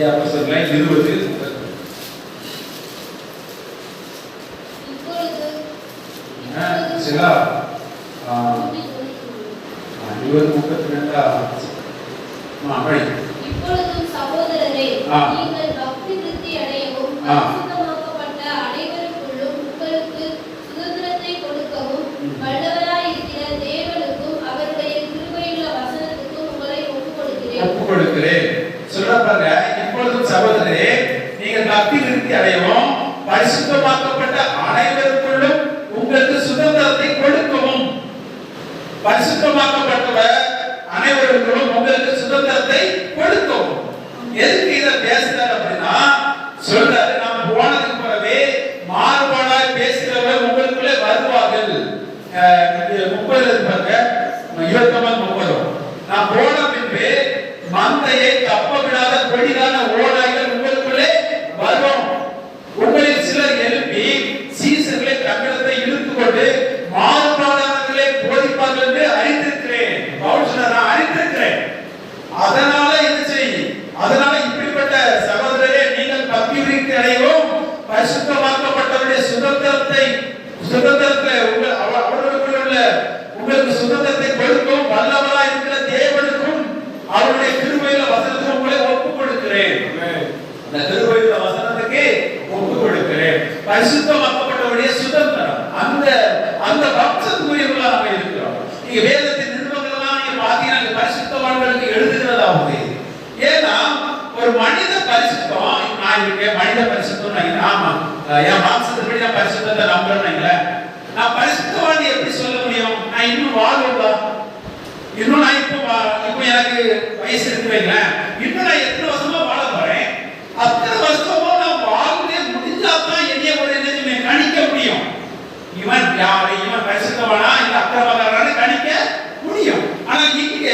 அப்போஸ்தலர் 20 சரிங்களா? 20:32 இப்பொழுதும் சகோதரரே, நீங்கள் பக்தி விருத்தி அடையவும் பரிசுத்தமாக்கப்பட்ட அனைவருக்குள்ளும் உங்களுக்கு சுதந்திரத்தை கொடுக்கவும் வல்லவராய் இருக்கிற தேவனுக்கும் அவருடைய கிருபையுள்ள வசனத்துக்கும் உங்களை ஒப்புக்கொடுக்கிறேன். சொல்றாங்க, இப்பொழுதும் சகோதரரே, நீங்கள் பக்தி விருத்தி அடையவும் பரிசுத்தமாக்கப்பட்ட அனைவருக்குள்ளும் உங்களுக்கு சுதந்திரத்தை கொடுக்கவும். பரிசுத்தமாக்கப்பட்டவர் அனைவருக்கும் உங்களுக்கு சுதந்திரத்தை கொடுக்கவும். எதுக்கு இதை பேசுறாரு அப்படின்னா, சொல்றாரு, நாம் போனதுக்கு பிறகு மாறுபாடாய் பேசுகிறவர் உங்களுக்குள்ளே வருவார்கள். 30 பாருங்க, 29 நான் போன பின்பு மந்தையை தப்ப விடாத கொடிதான ஓநாய்கள் உங்களுக்குள்ளே வரும். உங்களில் சிலர் எழுப்பி சீசர்களை தங்களிடத்தை இழுத்துக் கொண்டு மாறுபாடானவர்களை போதிப்பார்கள் என்று அறிந்திருக்கிறேன். நான் அறிந்திருக்கிறேன். அதனால என்ன செய்யும்? அதனால இப்படிப்பட்ட சகோதரரே, நீங்கள் பக்தி விருத்தி அடையவும் பரிசுத்தமாக்கப்பட்டவருடைய சுதந்திரத்தை அவர்களுக்குள்ள உங்களுக்கு சுதந்திரத்தை கொடுக்கவும் வல்லவராய் இருக்கிற தேவனுக்கும் அவருடைய கிருபையுள்ள வசனத்துக்கும் உங்களை ஒப்புக் கொடுக்கிறேன். அந்த கிருபையுள்ள வசனத்துக்கு ஒப்புக் கொடுக்கிறேன். பரிசுத்தமாக்கப்பட்டவருடைய சுதந்திரம், அந்த வம்சத்துக்குரியவர்களா நாம இருக்கிறோம். நீங்க வேதத்தின் நிருபங்கள்லாம் நீங்க பாத்தீங்கன்னா பரிசுத்தவான்களுக்கு எழுதுகிறதாவது. ஏன்னா ஒரு மனித பரிசுத்தம், நான் இருக்கேன் மனித பரிசுத்தம், ஆமா என் மாம்சத்துப்படி நான் பரிசுத்தத்தை நம்புறேன். நான் பரிசுத்தவான் எப்படி சொல்ல முடியும்? நான் இன்னும் வாழ்வா, இன்னும் நான் இப்போ எனக்கு வயசு இருக்கு வைங்களேன், இன்னும் நான் எத்தனை வருஷமா வாழ போறேன். அத்தனை வருஷமா நான் வாழ்வே முடிஞ்சாதான் என்னைய ஒரு என்ன கணிக்க முடியும். இவன் யாரு, இவன் பரிசுத்தவானா இல்ல அக்கிரமக்காரனான்னு கணிக்க முடியும். ஆனா இங்க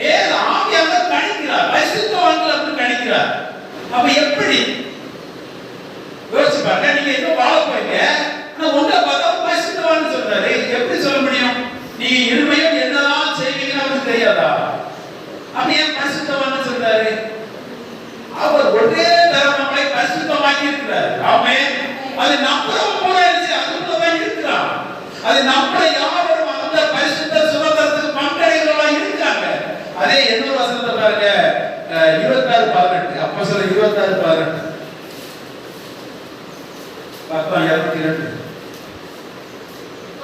வேற ஆவியானவர் கணிக்கிறார், பரிசுத்தவான்கள் அப்படி கணிக்கிறார். அப்ப எப்படி யோசிச்சு பாருங்க. நீங்க இன்னும் வாழ போறீங்க, ஆனா உங்களை பார்த்தா பரிசுத்தவான்னு சொல்றாரு. எப்படி சொல்ல முடியும்? நீங்க இருமையும் என்னதான் செய்வீங்கன்னு அவருக்கு தெரியாதா? அப்ப ஏன் பரிசுத்தவான்னு சொல்றாரு? அவர் ஒரே தரமாய் பரிசுத்தமாக்கி இருக்கிறார். ஆமென். அது நம்புறவங்க கூட அதுக்குள்ளதான் இருக்கிறான். அது நம்புற யாவரும் அந்த பரிசுத்த சுதந்திரத்துக்கு பங்கடைகளா இருக்காங்க. அதே இன்னொரு வசனத்தை பாருங்க, 26:18 அப்போஸ்தலர் 26:18 22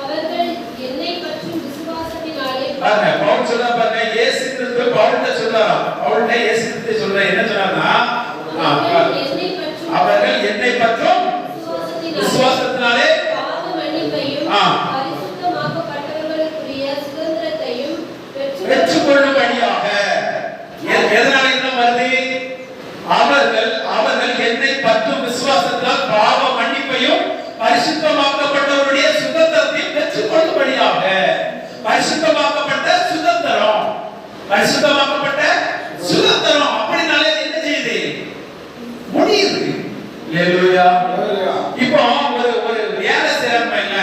அவர்கள் என்னை பற்றும் விசுவாசத்தினாலே பாருங்க, பவுல் சொல்றா பாருங்க, இயேசு கிறிஸ்து பவுல்ட்ட சொல்றாராம். பவுல்ட்ட இயேசு கிறிஸ்து சொல்ற என்ன சொல்றாருன்னா, அவர்கள் என்னை பற்றும் விசுவாசத்தினாலே பாவ மன்னிப்பையும் பரிசுத்தமாக்கப்பட்டவர்களுக்குரிய சுதந்திரத்தையும் பெற்றுக்கொள்ளும்படியாக. எதனால என்ன வருது? அவர்கள் என்னை பற்றும் விசுவாசத்தினால் பாவ மன்னிப்பையும் பரிசுத்தமாக்கப்பட்டவருடைய சுதந்திரத்தையும் பெற்றுக்கொள்ளும்படியாக. பரிசுத்தமாக்கப்பட்ட சுதந்திரம், பரிசுத்தமாக்கப்பட்ட சுதந்திரம் அப்படினாலே என்ன செய்யுது? முடியுது. அல்லேலூயா. இப்போ ஒரு வேலை செய்யறாங்க,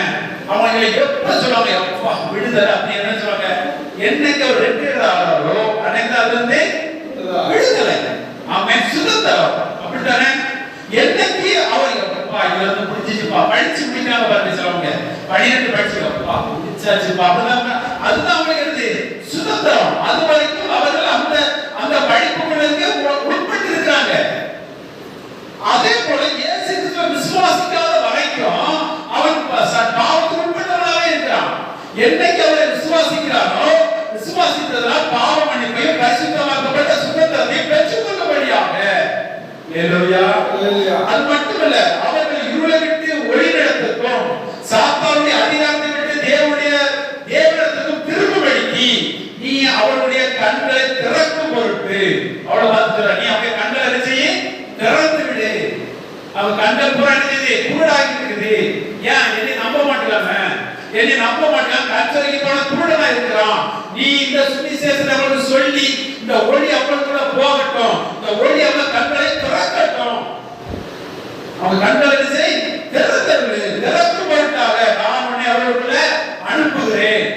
அவங்க எப்ப சொல்லுவாங்க அப்பா விடுதலை அப்படி என்ன சொல்லுவாங்க? என்னைக்கு அவர் ரிட்டையர் ஆகிறாரோ அன்னைக்கு அது வந்து விடுதலை. ஆமென். சுதந்திரம் அப்படித்தானே? என்னைக்கு அவர் அப்பா இதுல இருந்து முடிஞ்சிச்சுப்பா, படிச்சு முடிக்காம பாருங்க சொல்லுவாங்க, 12 படிச்சுப்பா முடிச்சாச்சுப்பா, அதுதான் அவங்களுக்கு இருந்து சுதந்திரம். அது வரைக்கும் அவர்கள் அந்த படிப்புகளுக்கு உட்பட்டு இருக்கிறாங்க. அதே போல இயேசு கிறிஸ்துவை விசுவாசிக்காத வரைக்கும் அவன் பாவத்துக்கு உட்பட்டவனாகவே இருக்கிறான். என்னைக்கு அவரை விசுவாசிக்கிறானோ, விசுவாசித்ததால் பாவ மன்னிப்பையும் பரிசுத்தமாக்கப்பட்ட சுதந்திரத்தையும் பெற்றுக்கொள்ளும்படியாக. அல்லேலூயா. அது மட்டுமல்ல, அவர்கள் இருளை விட்டு ஒளி நடத்துக்கும், சாத்தானுடைய அதிகாரத்தை விட்டு தேவனிடத்துக்கும் திரும்பும்படிக்கு நீ அவருடைய கண்களை திறக்கும் பொருட்டு. அவ்வளவு பார்த்துற, நீ அவருடைய கண்களை செய்ய திறந்து விடு. அவன் கண்கள் பூரா குருடாகி இருக்குது. ஏன் என்னை நம்ப மாட்டேங்காம, என்னை நம்ப மாட்டேன், கச்சரிக்கு போன குருடனா இருக்கிறான். நீ இந்த சுவிசேஷத்தை அவங்களுக்கு சொல்லி இந்த ஒளி அவங்களுக்குள்ள போகட்டும், இந்த ஒளி அவங்க கண்களை திறக்கட்டும். அவங்க கண்களை செய் திறக்கும் பொருட்டாக நான் உன்னை அவர்களுக்குள்ள அனுப்புகிறேன்.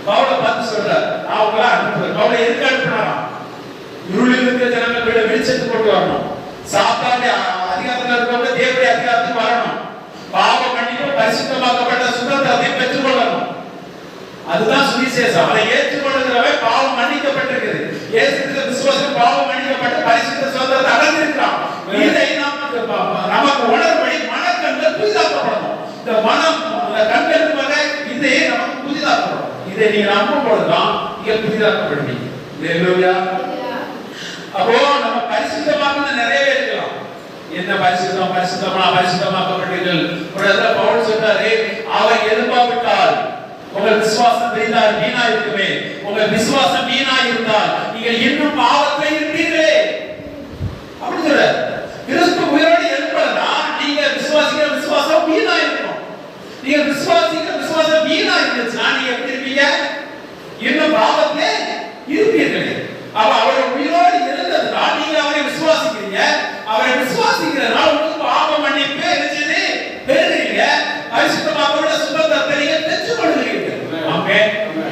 பவுலை பார்த்து சொல்றார், நான் உங்களை அனுப்புகிறேன். பவுலை எதுக்கு அனுப்புனாராம்? இருளில் இருக்கிற ஜனங்களை வெளிச்சத்துக்கு கொண்டு வரணும். சாத்தானுடைய அதிகாரத்துல இருக்கவங்க தேவனுடைய அதிகாரத்துக்கு வரணும். பாவ மன்னிப்பு, பரிசுத்தமாக்கப்பட்ட சுதந்திரத்தை பெற்றுக் கொள்ளணும். அதுதான் சுவிசேஷம். அதை ஏற்றுக்கொள்கிறவன் பாவம் மன்னிக்கப்பட்டிருக்குது. இயேசு கிறிஸ்து விசுவாசம் பாவம் மன்னிக்கப்பட்டு பரிசுத்த சுதந்திரத்தை அடைந்திருக்கிறான். இதை நமக்கு உணர்வுபடி மனக்கண்கள் புதிதாக்கப்படணும். இந்த மனம் கண்களுக்கு வர இதை நமக்கு புதிதாக்கப்படும். இதை நீங்க நம்பும் பொழுதுதான் நீங்க புதிதாக்கப்படுவீங்க. அல்லேலூயா. அப்போ நம்ம பரிசுத்தமாக நிறையவே இருக்கலாம். என்ன பரிசுத்தமாக்கப்பட்டீர்கள். ஒரு இடத்துல பவுல் சொல்றாரு, அவர் எழுப்பாவிட்டால் உங்கள் விசுவாசம் வீணா இருக்குமே. உங்கள் விசுவாசம் வீணா இருந்தால் நீங்கள் இன்னும் பாவத்தில் இருப்பீர்களே. அப்படி சொல்ற கிறிஸ்து உயிரோடு எழுப்பலனா நீங்க விசுவாசிக்கிற விசுவாசம் வீணா இருக்கணும். நீங்க விசுவாசிக்கிற விசுவாசம் வீணா இருந்துச்சுன்னா நீங்க எப்படி இருப்பீங்க? இன்னும் பாவத்திலே இருப்பீர்களே. அப்ப அவர் உயிரோடு எழுந்ததுனால் நீங்க அவரை விசுவாசிக்கிறீங்க. அவரை விசுவாசிக்கிறதுனால உங்களுக்கு பாவ மன்னிப்பு என்னது பெறுகிறீங்க. பரிசுத்தமாக்கப்பட்ட சுதந்திரத்தை நீங்க பெற்றுக் கொள்கிறீங்க. ஆமென்.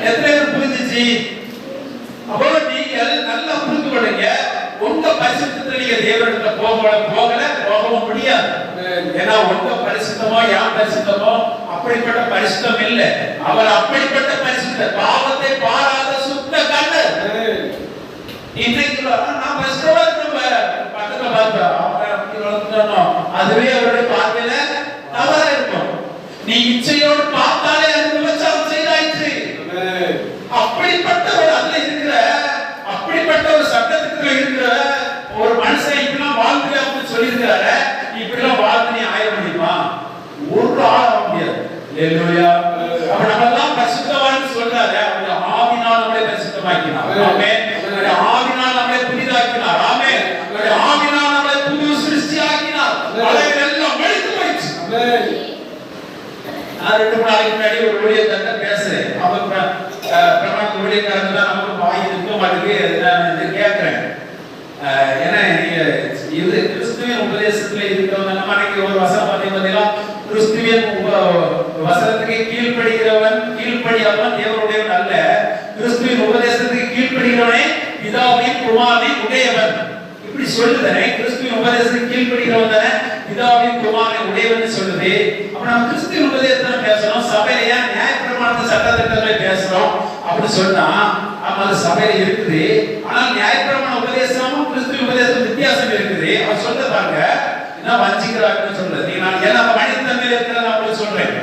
எத்தனை பேர் புரிஞ்சுச்சு? அப்போ நீங்கள் நல்லா புரிந்து கொள்ளுங்க. உங்க பரிசுத்தத்தை நீங்க தேவனிடத்துல போகவும் முடியாது. ஏன்னா உங்க பரிசுத்தமோ யார் பரிசுத்தமோ அப்படிப்பட்ட பரிசுத்தம் இல்லை. அவர் அப்படிப்பட்ட பரிசுத்த பாவத்தை பாராத சுத்த கண்ணர். இன்னைக்கு நான் பரிசுத்தமா பக்கத்துல பார்த்தோம், அதுவே அவருடைய பார்வையில தவறா இருக்கும். நீ இச்சையோடு பார்த்தாலே அது விபச்சாரம் செய்தாயிற்று. அப்படிப்பட்ட ஒரு அதுல இருக்கிற அப்படிப்பட்ட ஒரு சட்டத்துக்குள்ள இருக்கிற ஒரு மனுஷன் இப்படிலாம் வாழ்க்கையான்னு சொல்லியிருக்கிறாரு. இப்படிலாம் வாழ்க்கை ஆய முடியுமா? ஒரு ஆள் ஆக முடியாது. அல்லேலூயா. அப்ப நம்ம எல்லாம் பரிசுத்தவான்னு சொல்றாரு. அவருடைய ஆவினால் நம்மளை பரிசுத்தமாக்கினார். ஆமென். அவருடைய ஆவினால் நம்மளை புதிதாக்கினார். ஆமென். அவருடைய ஆவினால் நம்மளை புது சிருஷ்டியாக்கினார். பழைய எல்லாம் மடித்து போயிடுச்சு. ஆமென். நான் 2 நாளைக்கு முன்னாடி ஒரு ஊழியக்காரங்க பேசுறேன். அவங்க பிரமாண ஊழியக்காரங்க தான் நமக்கு வாய் இருக்க மாட்டேங்குது. நான் கேட்கிறேன், ஏன்னா இது கிறிஸ்துவின் உபதேசத்துல இருக்கிறவங்க நம்ம அன்னைக்கு ஒரு வசனம் பார்த்தீங்கன்னா, கிறிஸ்துவின் வசனத்துக்கு கீழ்ப்படியாதவன் தேவனுடையவன் அல்ல, கிறிஸ்துவின் உபதேசத்துக்கு கீழ்ப்படிகிறவனே பிதாவின் குமாரனின் உடையவன். இப்படி சொல்லுதானே, கிறிஸ்துவின் உபதேசத்துக்கு கீழ்ப்படிகிறவன் தானே பிதாவின் குமாரனின் உடையவன் சொல்லுது. அப்ப நம்ம கிறிஸ்துவின் உபதேசத்தை பேசுறோம், சபையில நியாயப்பிரமாண சட்டத்திட்டங்களை பேசுறோம் அப்படின்னு சொன்னா அது சபையில இருக்குது. ஆனால் நியாயப்பிரமாண உபதேசமும் கிறிஸ்துவின் உபதேசம் வித்தியாசம் இருக்குது. அவர் சொல்றாங்க என்ன வஞ்சிக்கிறாங்கன்னு சொல்றது. நான் எல்லா மனிதன்மையில இருக்கிறத அப்படின்னு சொல்றேன்.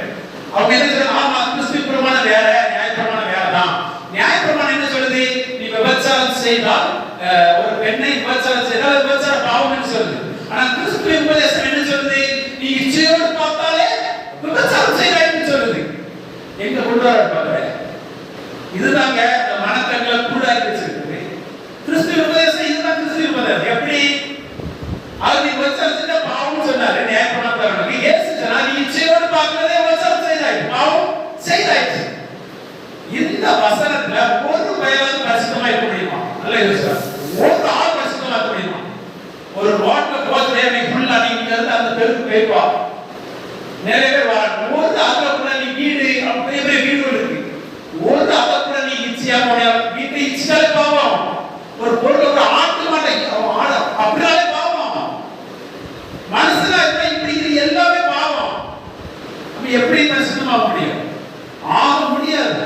அவங்க என்ன சொல்றாங்க, ஆமா கிறிஸ்துவின் பிரமாணம் வேற, நியாயப்பிரமாணம் வேற தான். நியாயப்பிரமாணம் என்ன சொல்லுது? நீ விபச்சாரம் செய்தால், ஒரு பெண்ணை விபச்சாரம் செய்தால் விபச்சார பாவம் என்று சொல்லுது. ஆனா கிறிஸ்துவின் உபதேசம் என்ன சொல்லுது? நீ இச்சையோடு பார்த்தாலே விபச்சாரம் செய்தாய்ன்னு சொல்லுது. எங்க கொண்டு வர பாருங்க. இதுதாங்க இந்த மனக்கண்களை கூடாக்கி வச்சிருக்குது. கிறிஸ்துவின் உபதேசம் இதுதான். கிறிஸ்துவின் உபதேசம் எப்படி? அது நீ விபச்சாரம் செஞ்சா பாவம்னு சொன்னாரு நியாயப்பிரமாணம். இயேசு சொன்னா நீ இச்சையோடு பார்க்கிறதே விபச்சாரம் செய்தாய், பாவம் செய்தாயிற்று. இந்த வசனத்துல ஒரு பயனாவது பரிசுத்தமா இருக்க முடியுமா? நல்ல யோசிச்சு, ஒரு ஆள் பரிசுத்தமா இருக்க முடியுமா? ஒரு ரோட்ல போறதே நீ ஃபுல்லா நீ இங்க இருந்து அந்த தெருக்கு போய்வா, நிறைய பேர் வராங்க. ஒரு ஆள கூட நீ வீடு அப்படியே வீடு இருக்கு, ஒரு ஆள கூட நீ இச்சியா போன வீட்டை இச்சிட்டாலே பாவம். ஒரு பொருள் ஒரு ஆட்டு மாட்டை அப்படினாலே பாவம். மனசுல இப்படி இது எல்லாமே பாவம். அப்ப எப்படி பரிசுத்தமாக முடியும்? ஆக முடியாது.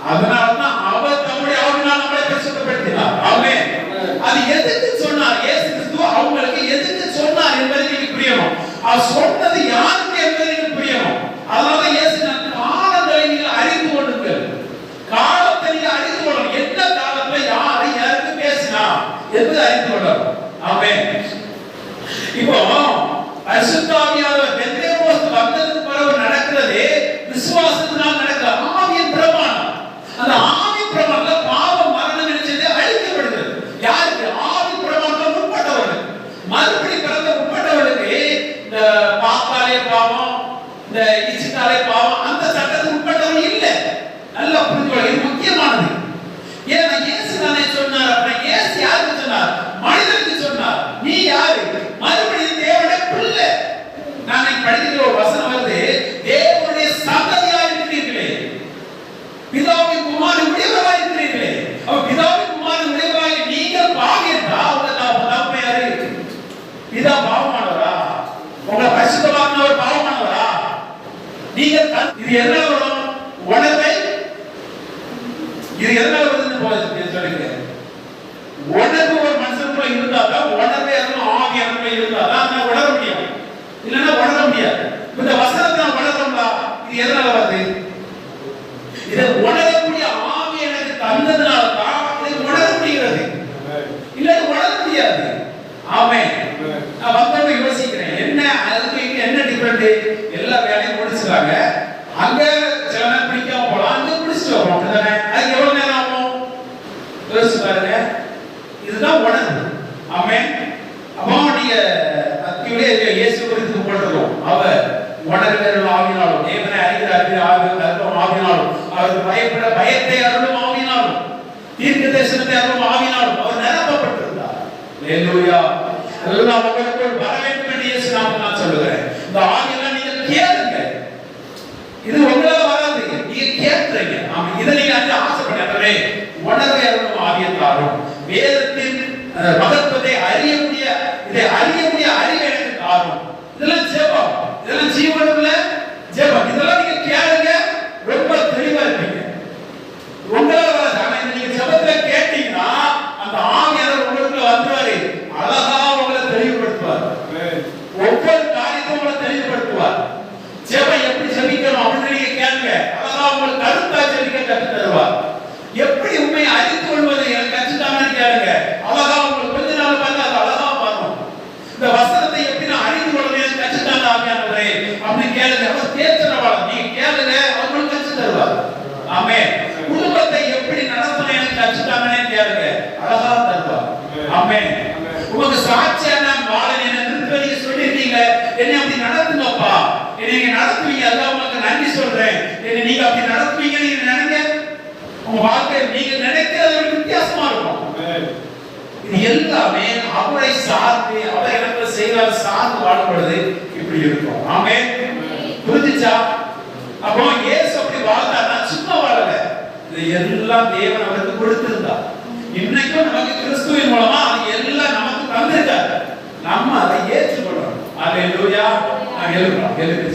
அதனாலதான் அவர் தம்முடைய ஆவியினால் நம்மளை பரிசுத்தப்படுத்தினார். ஆமென். அது எதுக்கு சொன்னார் இயேசு கிறிஸ்து? அவங்களுக்கு எதுக்கு சொன்னார் என்பது நீங்க புரியணும். அவர் சொன்னது யாருக்கு என்பது நீங்க புரியணும். அதனால இயேசு காலங்களை நீங்கள் அறிந்து கொள்ளுங்கள். காலத்தை நீங்க அறிந்து கொள்ளணும். எந்த காலத்துல யாரை யாருக்கு பேசினா என்பது அறிந்து கொள்ளணும். ஆமென். இப்போ பரிசுத்த ஆவியானவர் பெந்தேகோஸ்து வந்ததுக்கு பிறகு நடக்கிறது விசுவாசத்தினால் நடக்கிற ஆவியின் பிரமாணம். அந்த ஆவி பிரமாணத்துல பாவம் மரணம் நினைச்சதே அழிக்கப்படுகிறது. யாருக்கு? ஆவி பிரமாணத்துல உட்பட்டவர்கள். மறுபடி பிறந்த உட்பட்டவர்களுக்கு இந்த பார்த்தாலே பாவம், இந்த இச்சித்தாலே பாவம், அந்த சட்டத்துக்கு உட்பட்டவர்கள் இல்லை. நல்லா புரிஞ்சுக்கொள்ள, இது முக்கியமானது. ஏன்னா இயேசு தானே சொன்னார். அப்படின்னா இயேசு யாருக்கு சொன்னார்? மனிதனுக்கு சொன்னார். நீ யாரு? மறுபடியும் தேவனுடைய பிள்ளை. நான் படிக்கிற ஒரு வசனம் வருது, தேவனுடைய சந்ததியா இருக்கிறீர்களே. இது எதனால வரும்? உணர்வை இது எதனால வருதுன்னு போகுது சொல்லுங்க. உணர்வு ஒரு மனுஷனுக்குள்ள இருந்தாதான், உணர்வே ஆவி எனக்குள்ள இருந்தாதான் அதை உணர முடியும். இல்லைன்னா உணர முடியாது. இந்த வசனத்தை நான் உணர்றோம்ல, இது எதனால வருது? இதை உணரக்கூடிய ஆவி எனக்கு தந்ததுனால தான் இதை உணர முடிகிறது. இல்லை உணர முடியாது. ஆமென். நான் வந்தவங்க யோசிக்கிறேன், என்ன அதுக்கு என்ன டிஃபரெண்ட்? எல்லா வேலையும் முடிச்சுறாங்க. அங்க சில நேரம் பிடிக்காம போலாம், அங்க பிடிச்சிட்டு வரோம். அப்படிதானே? அதுக்கு எவ்வளவு நேரம் ஆகும் யோசிச்சு பாருங்க. இதுதான் உணர்வு. ஆமென். அப்போ நீங்க அத்தியுடைய இயேசு குறித்து போட்டிருக்கோம். அவர் உணர்வு ஆவினாலும், தேவனை அறிகிற அறிவும் ஆவினாலும், அவருக்கு பயப்பட பயத்தை அருளும் ஆவினாலும், தீர்க்க தரிசனத்தை அருளும் ஆவினாலும் அவர் நிரப்பப்பட்டிருந்தார். அல்லேலூயா. எல்லாம் உங்களுக்குள் வர வேண்டும் என்று இயேசு நாமத்தில் நான் சொல்லுகிறேன். இந்த ஆவியெல்லாம் நீங்க கேளுங்க. இது உங்களால வராது, நீங்க கேட்கிறீங்க. இதை நீங்க ஆசைப்படுறே. உணர்வை அருளும் ஆவியத்தாரும் வேதத்தின் மகத்துவத்தை அறியக்கூடிய அறிவு எனக்கு தாரும். இதெல்லாம் ஜெபம், இதெல்லாம் ஜீவனுள்ள ஜெபம். இதெல்லாம் நீங்க கேளுங்க, ரொம்ப தெளிவா இருப்பீங்க. உங்களால வராது. ஆனா நீங்க ஜெபத்துல கேட்டீங்கன்னா அந்த ஆவியானவர் உங்களுக்குள்ள வந்துருவாரு. அழகா உங்களை தெளிவுபடுத்துவார். ஒவ்வொரு காரியத்தையும் உங்களை தெளிவுபடுத்துவார். ஜெபம் எப்படி ஜெபிக்கணும் அப்படின்னு நீங்க கேளுங்க. அழகா உங்களுக்கு கருத்தா ஜெபிக்க கற்று தருவார். எப்படி உண்மையை அறிந்து கொள்வது எனக்கு கற்றுத்தாங்கன்னு கேளுங்க. அழகா உங்களுக்கு கொஞ்ச நாள் பார்த்து அது அழகா வரும். இந்த வசனத்தை எப்படி நான் அறிந்து கொள்வது கற்றுத்தாங்க ஆவியானவரே அப்படின்னு கேளுங்க. அவர் தேர்ச்சனவாளர். நீங்க கேளுங்க, அவங்களுக்கு கற்று தருவார். ஆமென். குடும்பத்தை எப்படி நடத்தணும் எனக்கு கற்றுத்தாங்கன்னு கேளுங்க, அழகா தருவார். ஆமென். உங்களுக்கு சாட்சியான வாழை என்ன நிறுத்த நீங்க சொல்லிருக்கீங்க, என்னை அப்படி நடத்துங்கப்பா, என்னை நீங்க நடத்துவீங்க, அதான் உங்களுக்கு நன்றி சொல்றேன். என்னை நீங்க அப்படி நடத்துவீங்க நீங்க நினைங்க. உங்க வாழ்க்கை நீங்க நினைக்கிறது வித்தியாசமா இருக்கும். இது எல்லாமே அவரை சார்ந்து, அவரை எனக்கு செய்தால் சார்ந்து வாழப்படுது இப்படி இருக்கும். ஆமென். புரிஞ்சுச்சா? அப்போ இயேசு அப்படி வாழ்ந்தார்னா சும்மா வாழல. இது எல்லாம் தேவன் அவருக்கு கொடுத்திருந்தார். இன்னைக்கும் நமக்கு கிறிஸ்துவின் மூலமா அது எல்லாம் நமக்கு தந்திருக்காரு. நம்ம அதை ஏற்றுக்கொள்ளணும். அல்லேலூயா. நான் எழுதுறோம், எழுதி